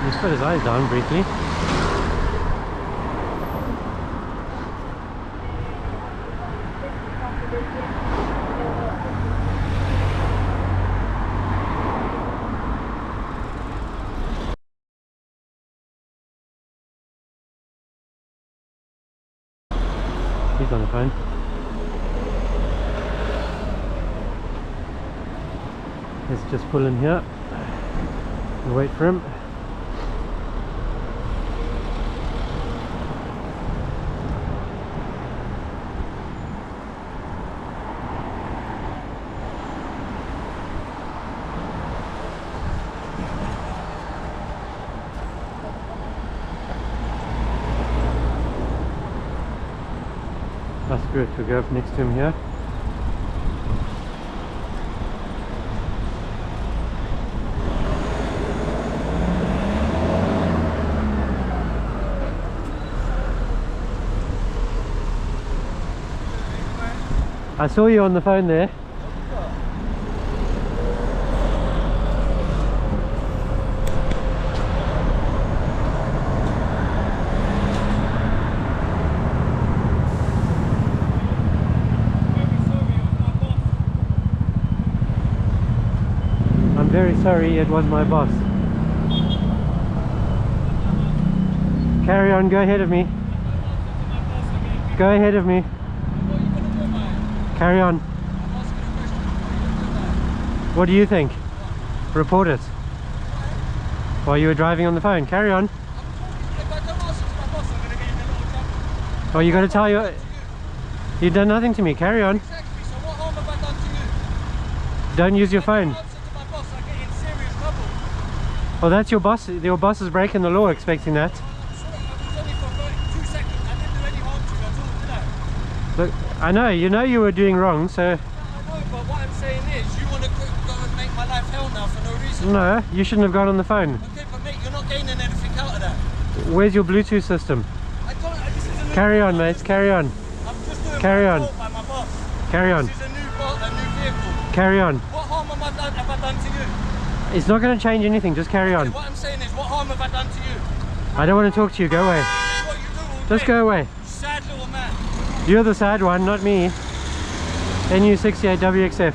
He's put his eyes down briefly. He's on the phone. Let's just pull in here and wait for him. That's good. We'll go up next to him here. I saw you on the phone there. I'm very sorry, it was my boss. Carry on, go ahead of me. Go ahead of me. Carry on. What do you think? Report it. While you were driving on the phone. Carry on. Oh, you got to tell you. You've done nothing to me. Carry on. Exactly. So what harm have I done to you? Don't use your phone. Answer to my boss, I get in serious trouble. Well, that's your boss. Your boss is breaking the law, expecting that. Sorry, I was only for 2 seconds. I didn't do any harm to you at all, did I? Look, I know you were doing wrong, so. I know, but what I'm saying is, you want to go and make my life hell now for no reason. No, you shouldn't have gone on the phone. Okay, but mate, you're not gaining anything out of that. Where's your Bluetooth system? This is a new Carry on, mates. Carry on. I'm just doing Carry my on. fault by my boss. Carry on. This is a new vehicle. Carry on. What harm have I done to you? It's not going to change anything. Just carry on. Okay, what I'm saying is, what harm have I done to you? I don't want to talk to you. Go away. This is what you do all Just day. go away. You sad little man. You're the sad one, not me. NU68WXF.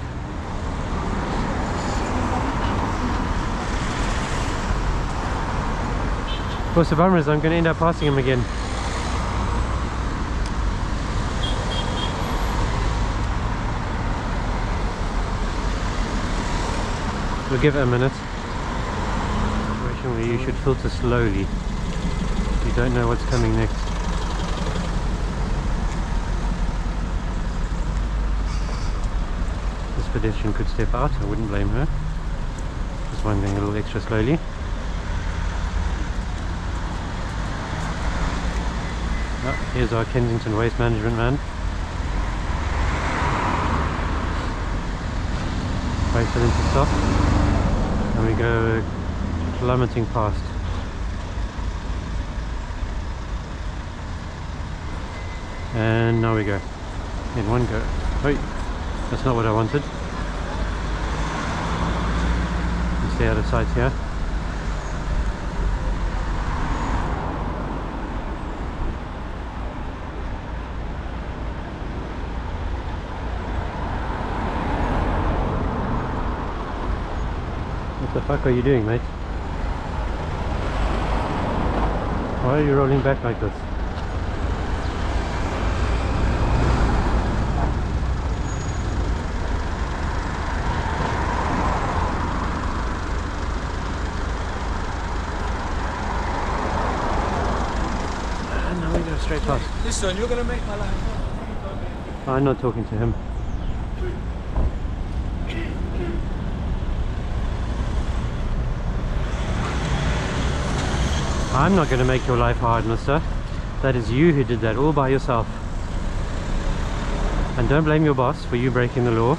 Of course, the bummer is I'm going to end up passing him again. We'll give it a minute. Situation where you should filter slowly. You don't know what's coming next. This pedestrian could step out, I wouldn't blame her. This one going a little extra slowly. Oh, here's our Kensington waste management man. Wait for them to stop. And we go plummeting past. And now we go. In one go. Wait, that's not what I wanted. Stay out of sight here. What the fuck are you doing, mate? Why are you rolling back like this? And now we go straight past. Listen, you're gonna make my life hell. I'm not talking to him. I'm not going to make your life hard, mister. That is you who did that all by yourself. And don't blame your boss for you breaking the law.